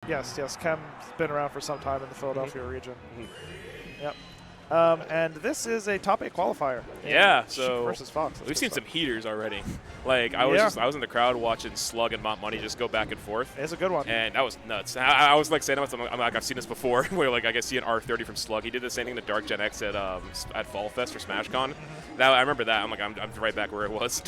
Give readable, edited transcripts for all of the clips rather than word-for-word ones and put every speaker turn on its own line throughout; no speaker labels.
Yes, Chem's been around for some time in the Philadelphia region. Yep. And this is a top 8 qualifier.
Yeah,
Sheik
so
versus Fox.
we've seen some heaters already. Like I was in the crowd watching Slug and Mont Money just go back and forth.
It's a good one.
And that was nuts. I was like saying to myself, I'm like, I've seen this before. Where like I guess see an R30 from Slug. He did the same thing to Dark Gen X at Fall Fest or SmashCon. That I remember that. I'm like, I'm right back where it was.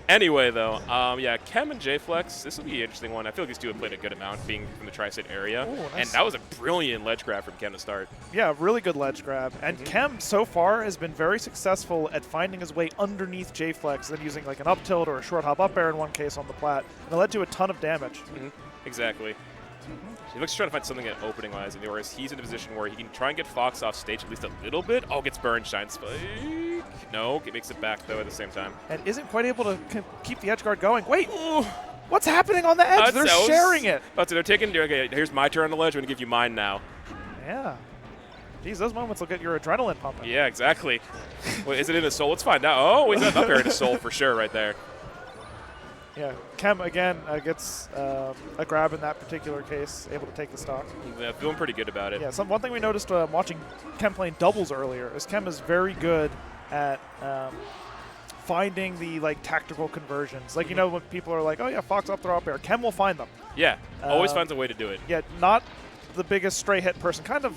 Anyway, though, yeah, Chem and Jflex, this will be an interesting one. I feel like these two have played a good amount, being from the Tri-State area.
Ooh, nice.
And that was a brilliant ledge grab from Chem to start.
Yeah, really good ledge grab. And Chem, so far, has been very successful at finding his way underneath Jflex, then using like an up tilt or a short hop up air in one case on the plat. And it led to a ton of damage.
Exactly. He looks trying to find something at opening-wise, whereas he's in a position where he can try and get Fox off stage at least a little bit. Oh, gets burned, Shine Spike. No, it makes it back, though, at the same time.
And isn't quite able to keep the edge guard going. Wait, what's happening on the edge? They're sharing it.
They're taking, okay, here's my turn on the ledge. I'm going to give you mine now.
Yeah. Geez, those moments will get your adrenaline pumping.
Yeah, exactly. Wait, is it in his soul? Let's find out. Oh, he's up there in his soul for sure right there.
Yeah, Chem, again, gets a grab in that particular case, able to take the stock.
Yeah, feeling pretty good about it.
Yeah, one thing we noticed watching Chem playing doubles earlier is Chem is very good at finding the tactical conversions. Like, you know, when people are like, oh, yeah, Fox up throw up air, Chem will find them.
Yeah, always finds a way to do it.
Yeah, not the biggest stray hit person, kind of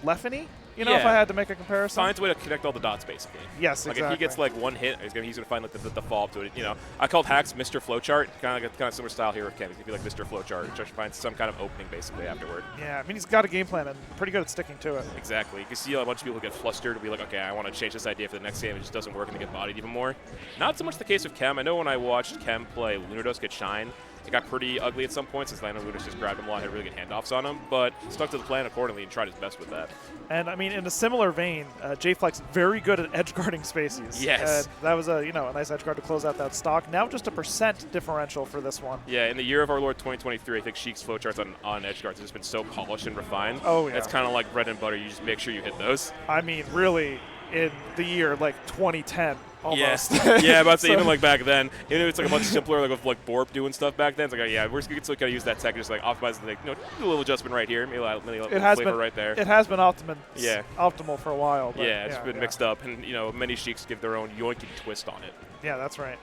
Leffany. You know, if I had to make a comparison.
Finds a way to connect all the dots, basically.
Yes,
like
exactly.
If he gets like one hit, he's gonna find the follow-up to it. You know, I called Hacks Mr. Flowchart, kind of similar style here with Chem. He'd be like Mr. Flowchart, try to find some kind of opening basically afterward.
Yeah, I mean he's got a game plan and pretty good at sticking to it.
Exactly. You can see a bunch of people get flustered and be like, okay, I want to change this idea for the next game. It just doesn't work and they get bodied even more. Not so much the case with Chem. I know when I watched Chem play Lunardos get Shine, it got pretty ugly at some points since Lando Lunas just grabbed him a lot, had really good handoffs on him, but stuck to the plan accordingly and tried his best with that.
And I mean, in a similar vein, Jflex very good at edge guarding spaces.
Yes.
That was a nice edge guard to close out that stock. Now just a % differential for this one.
Yeah, in the year of our Lord 2023, I think Sheik's flowcharts on edge guards has just been so polished and refined.
Oh yeah.
It's kind of like bread and butter. You just make sure you hit those.
I mean, really, in the year 2010. Almost.
Yeah, about to say, even like back then, even if it's like a much simpler, like with like Borp doing stuff back then, it's like, oh, yeah, we're just still kind of use that tech and just like optimize the, do a little adjustment right here, maybe a little flavor right there.
It has been optimal for a while. But
yeah, it's been mixed up, and many Sheiks give their own yoinking twist on it.
Yeah, that's right.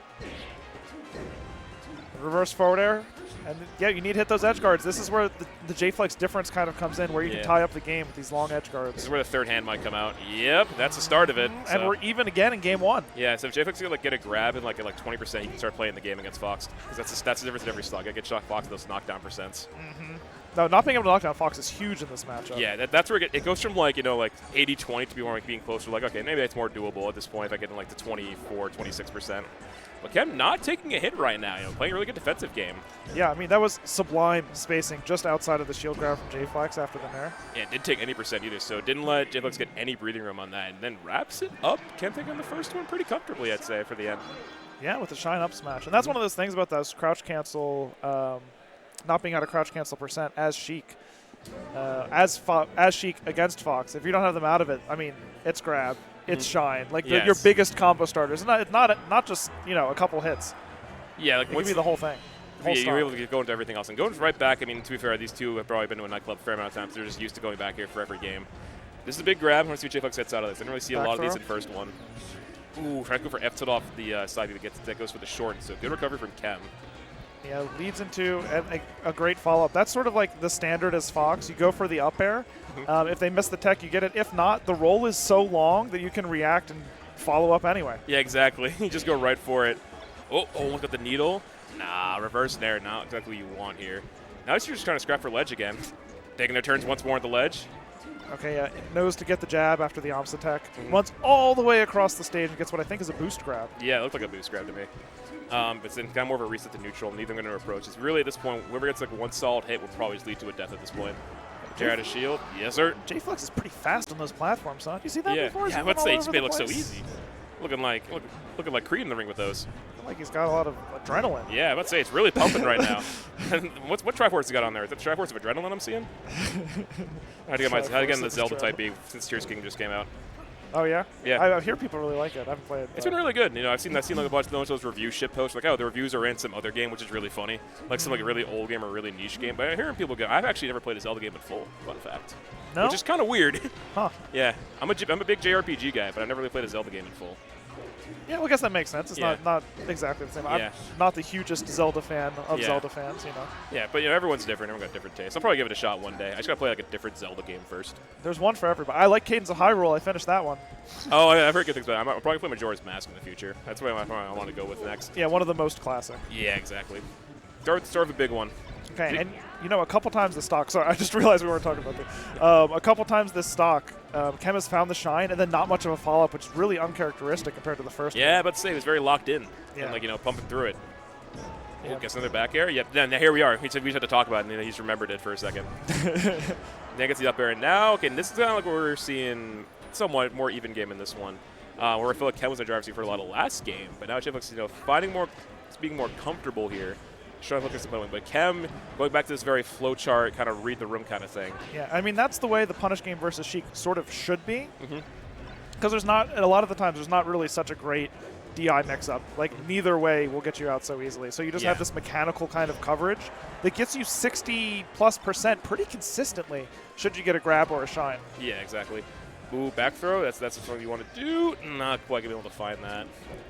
Reverse forward air. And yeah, you need to hit those edge guards. This is where the Jflex difference kind of comes in, where you can tie up the game with these long edge guards.
This is where the third hand might come out. Yep, that's the start of it.
So. And we're even again in game 1.
Yeah, so if Jflex can get a grab and at 20%, he can start playing the game against Fox. Because that's the difference in every slug. I get shot Fox those knockdown percents.
No, not being able to knock down Fox is huge in this matchup.
Yeah, that's where it goes from 80-20 to be more being closer. Okay, maybe that's more doable at this point if I get in the 24-26%. But Chem not taking a hit right now, playing a really good defensive game.
Yeah, I mean, that was sublime spacing just outside of the shield grab from Jflex after the nair.
Yeah, didn't take any percent either, so didn't let Jflex get any breathing room on that, and then wraps it up. Chem taking the first one pretty comfortably, I'd say, for the end.
Yeah, with the shine up smash. And that's one of those things about those crouch cancel, not being out of crouch cancel percent as Sheik. As Sheik against Fox. If you don't have them out of it, I mean, it's grab. It's shine, your biggest combo starters. Not just a couple hits.
Yeah,
it could be the whole thing.
You're able to go into everything else and going right back. I mean, to be fair, these two have probably been to a nightclub a fair amount of times. They're just used to going back here for every game. This is a big grab. I want to see what Jflex gets out of this. I didn't really see a lot of these in first one. Ooh, trying to go for F tilt off the side that goes for the short. So good recovery from Chem.
Yeah, leads into a great follow-up. That's sort of like the standard as Fox. You go for the up air. If they miss the tech, you get it. If not, the roll is so long that you can react and follow up anyway. Yeah,
exactly. You just go right for it. Oh, look at the needle. Nah, reverse nair. Not exactly what you want here. Now you're just trying to scrap for ledge again. Taking their turns once more at the ledge.
Okay, yeah, it knows to get the jab after the Omsa tech. Runs all the way across the stage and gets what I think is a boost grab.
Yeah, it looked like a boost grab to me. But it's then kind of more of a reset to neutral. Neither going to approach. It's really at this point, whoever gets one solid hit will probably just lead to a death at this point. Jared a shield. Yes, sir.
Jflex is pretty fast on those platforms, huh? You see that before?
Yeah, let's say it looks so easy. Looking like Creed in the ring with those.
Like he's got a lot of adrenaline.
Yeah, let's say it's really pumping right now. what Triforce he got on there? Is that the Triforce of adrenaline I'm seeing? How to get the Zelda type B since Tears King just came out.
Oh yeah.
Yeah.
I hear people really like it. I haven't played it.
It's been really good. You know, I've seen like a bunch of those review shit posts like, oh, the reviews are in some other game, which is really funny, like some like really old game or really niche game. But I'm hearing people go, I've actually never played a Zelda game in full. Fun fact.
No.
Which is kind of weird.
Huh.
Yeah, I'm a big JRPG guy, but I've never really played a Zelda game in full.
Yeah, well, I guess that makes sense. It's
Yeah.
not exactly the same.
Yeah.
I'm not the hugest Zelda fan of
Yeah.
Zelda fans, you know.
Yeah, but you know, everyone's different. Everyone got different tastes. I'll probably give it a shot one day. I just gotta play like a different Zelda game first.
There's one for everybody. I like Cadence of Hyrule. I finished that one.
Oh, I've heard good things about it. I'll probably play Majora's Mask in the future. That's what I want to go with next.
Yeah, one of the most classic.
Yeah, exactly. Start with a big one.
Okay, and you know, a couple times the stock. Sorry, I just realized we weren't talking about this. A couple times this stock, Chem has found the shine, and then not much of a follow-up, which is really uncharacteristic compared to the first.
Yeah,
one.
about to say, it was very locked in.
Yeah.
And, like, you know, pumping through it.
Yeah.
Oh, guess another back air? Yep, then here we are. We said we just had to talk about it, and then he's remembered it for a second. Then gets the up air, and now, okay, and this is kind of like what we're seeing somewhat more even game in this one, where I feel like Chem was in the driver's seat for a lot of last game, but now Jflex, you know, being more comfortable here. Trying to look at something, but Chem going back to this very flowchart, kind of read the room kind of thing.
Yeah, I mean that's the way the punish game versus Sheik sort of should be,
Mm-hmm.
because there's not a lot of the times there's not really such a great DI mix-up. Like neither way will get you out so easily. So you just have this mechanical kind of coverage that gets you 60+% pretty consistently. Should you get a grab or a shine?
Yeah, exactly. Ooh, back throw. That's something you want to do. Not quite gonna be able to find that.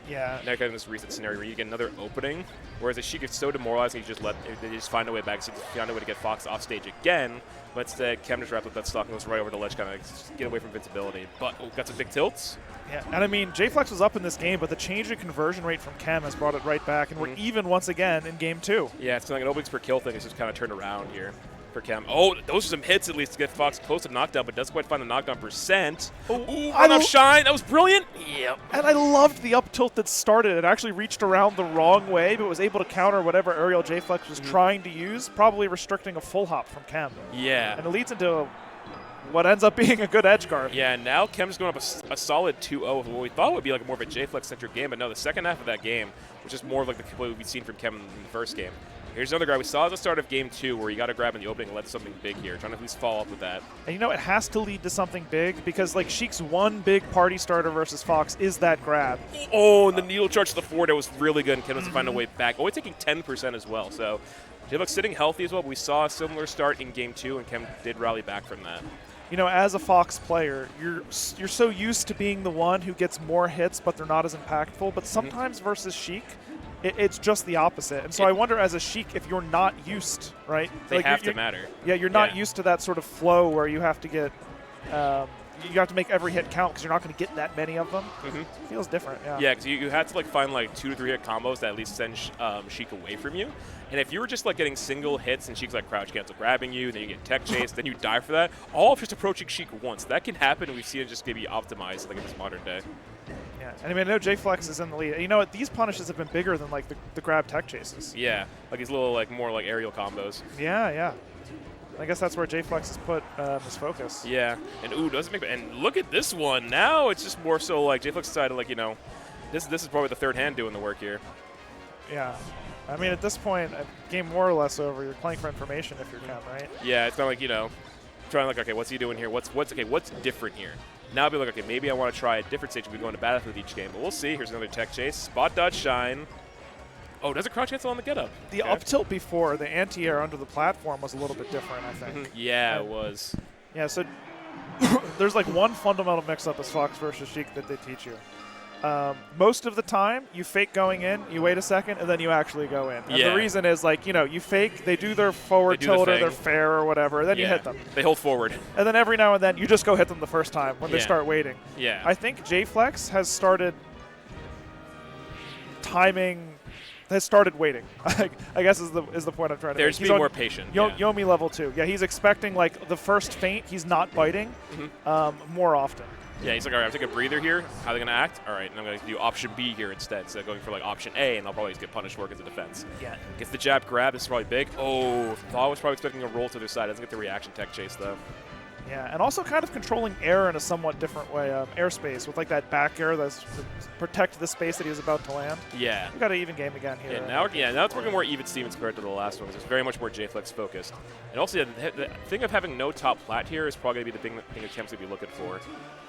Yeah.
Now kind of this recent scenario where you get another opening, whereas the Sheik gets so demoralizing, they just find a way back, so you find a way to get Fox off stage again. But instead, Chem just wrapped up that stock and goes right over the ledge, kind of get away from invincibility. But got some big tilts.
Yeah, and I mean, Jflex was up in this game, but the change in conversion rate from Chem has brought it right back, and we're even once again in game 2.
Yeah, it's like an openings per kill thing. It's just kind of turned around here for Chem. Oh, those are some hits at least to get Fox close to knockdown, but doesn't quite find the knockdown percent.
Oh,
Ooh, enough shine. That was brilliant. Yep.
And I loved the up tilt that started. It actually reached around the wrong way, but was able to counter whatever aerial Jflex was trying to use, probably restricting a full hop from Chem.
Yeah.
And it leads into what ends up being a good edge guard.
Yeah, now Chem's going up a solid 2-0 with what we thought would be like more of a Jflex-centric game, but no, the second half of that game was just more of like the what we've seen from Chem in the first game. Here's another guy we saw at the start of game 2 where you got to grab in the opening and let something big here. Trying to at least follow up with that.
And you know, it has to lead to something big because like Sheik's one big party starter versus Fox is that grab.
Oh, and the needle charge to the forward, that was really good, and Chem was to find a way back. Only taking 10% as well, so Jflex sitting healthy as well, but we saw a similar start in game 2, and Chem did rally back from that.
You know, as a Fox player, you're so used to being the one who gets more hits, but they're not as impactful. But sometimes versus Sheik, it's just the opposite. And so I wonder, as a Sheik, if you're not used, right?
They
like
have to matter.
Yeah, you're not used to that sort of flow where you have to get, you have to make every hit count because you're not going to get that many of them. It feels different. Yeah.
Yeah, because you had to like find like 2 to 3 hit combos that at least send Sheik away from you. And if you were just like getting single hits and Sheik's like crouch cancel grabbing you, then you get tech chase, then you die for that, all of just approaching Sheik once. That can happen, and we've seen it just maybe optimized like in this modern day.
Yeah, and I mean, I know Jflex is in the lead. You know what? These punishes have been bigger than like the grab tech chases.
Yeah, like these little like more like aerial combos.
Yeah, yeah. I guess that's where Jflex has put his focus.
Yeah, and ooh, doesn't make. And look at this one. Now it's just more so like Jflex decided like, you know, this is probably the third hand doing the work here.
Yeah. I mean, at this point, game more or less over. You're playing for information if you're Chem, right?
Yeah, it's not like, you know, trying like, okay, what's he doing here? What's different here? Now I'll be like, okay, maybe I want to try a different stage. We go into Battlefield each game, but we'll see. Here's another tech chase. Spot dodge shine. Oh, does a crouch cancel on the get up?
The up tilt before, the anti-air under the platform was a little bit different, I think.
Yeah, it was.
Yeah, so there's like one fundamental mix-up as Fox versus Sheik that they teach you. Most of the time, you fake going in, you wait a second, and then you actually go in. And the reason is, like, you know, you fake, they do their forward tilt or their fair or whatever, and then you hit them.
They hold forward.
And then every now and then, you just go hit them the first time when they start waiting.
Yeah.
I think Jflex has started waiting. I guess is the point I'm trying to make.
There's being more patient.
Yomi level 2. Yeah, he's expecting, like, the first feint, he's not biting more often.
Yeah, he's like, all right, I'm taking a breather here. How are they going to act? All right, and I'm going to do option B here instead. So going for like option A, and I'll probably just get punished work as a defense.
Yeah.
Gets the jab grab. This is probably big. Oh, thought was probably expecting a roll to their side. Doesn't get the reaction tech chase, though.
Yeah, and also kind of controlling air in a somewhat different way, airspace, with like that back air that's to protect the space that he was about to land.
Yeah.
We got an even game again here.
Now it's working more even Stevens compared to the last one, because it's very much more Jflex focused. And also, the thing of having no top plat here is probably going to be the thing that Chem's going to be looking for.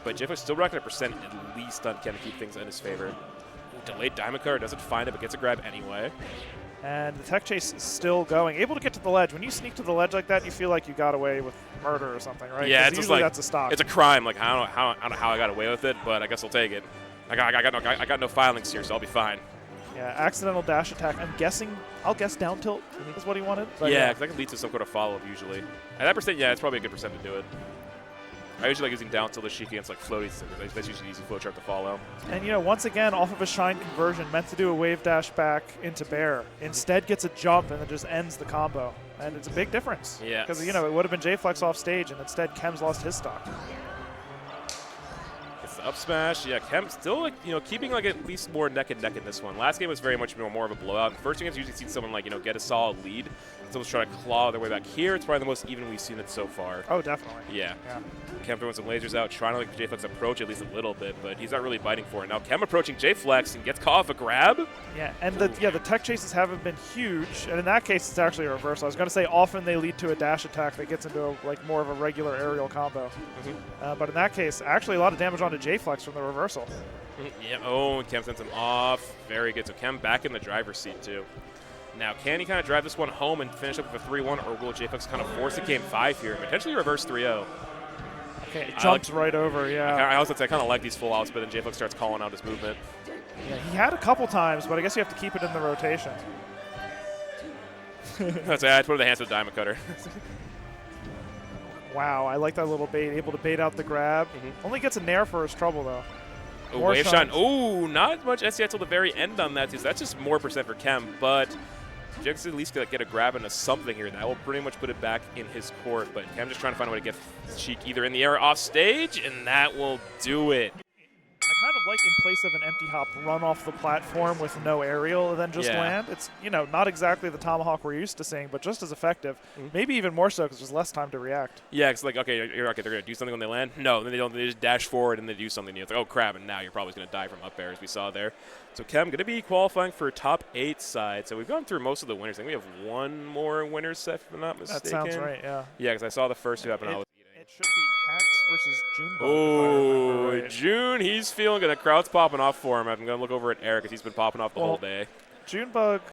But Jflex still racking a percent at least on Chem to keep things in his favor. Ooh, delayed diamond cutter, doesn't find it, but gets a grab anyway.
And the tech chase is still going. Able to get to the ledge. When you sneak to the ledge like that, you feel like you got away with murder or something, right?
Yeah, it's just like
that's a stock.
It's a crime. Like I don't know how I got away with it, but I guess I'll take it. I got no filings here, so I'll be fine.
Yeah, accidental dash attack. I'll guess down tilt is what he wanted. But
yeah, because that can lead to some kind of follow-up usually. At that percent, yeah, it's probably a good percent to do it. I usually like using down tilt as Sheik against like floaties. That's usually an easy flow chart to follow.
And once again, off of a shine conversion, meant to do a wave dash back into bear. Instead gets a jump and it just ends the combo. And it's a big difference.
Yeah.
Because, it would have been Jflex off stage, and instead Chem's lost his stock.
It's the up smash. Yeah, Chem still keeping like at least more neck and neck in this one. Last game was very much more of a blowout. First game, I've usually seen someone get a solid lead. Someone's trying to claw their way back here. It's probably the most even we've seen it so far.
Oh, definitely.
Yeah. Chem throwing some lasers out, trying to let Jflex approach at least a little bit, but he's not really biting for it. Now Chem approaching Jflex and gets caught off a grab.
Yeah, and the tech chases haven't been huge, and in that case, it's actually a reversal. I was going to say often they lead to a dash attack that gets into more of a regular aerial combo. But in that case, actually a lot of damage onto Jflex from the reversal.
Yeah. Oh, and Chem sends him off. Very good. So Chem back in the driver's seat too. Now, can he kind of drive this one home and finish up with a 3-1, or will Jflex kind of force a game 5 here, potentially reverse 3-0?
Okay, it jumps right over, yeah.
I also say I kind of like these full outs, but then Jflex starts calling out his movement.
Yeah, he had a couple times, but I guess you have to keep it in the rotation.
That's I put the hands with Diamond Cutter.
Wow, I like that little bait. Able to bait out the grab. Only gets a nair for his trouble, though.
Wave shine. Oh, not much SCI till the very end on that, too. So that's just more percent for Chem, but Jflex at least get a grab into something here. That will pretty much put it back in his court, but Chem just trying to find a way to get Sheik either in the air or off stage, and that will do it.
I kind of like in place of an empty hop, run off the platform with no aerial and then just land. It's, not exactly the tomahawk we're used to seeing, but just as effective. Maybe even more so because there's less time to react.
Yeah, it's like, okay, they're going to do something when they land. No, then they don't. They just dash forward and they do something. It's like, oh, crap, and now you're probably going to die from up air, as we saw there. So Chem going to be qualifying for top 8 side. So we've gone through most of the winners. I think we have one more winner's set, if I'm not mistaken.
That sounds right, yeah.
Yeah, because I saw the first 2 happen.
It should be Hacks versus Junebug.
Oh,
right.
June, he's feeling good. The crowd's popping off for him. I'm going to look over at Eric because he's been popping off the whole day.
Junebug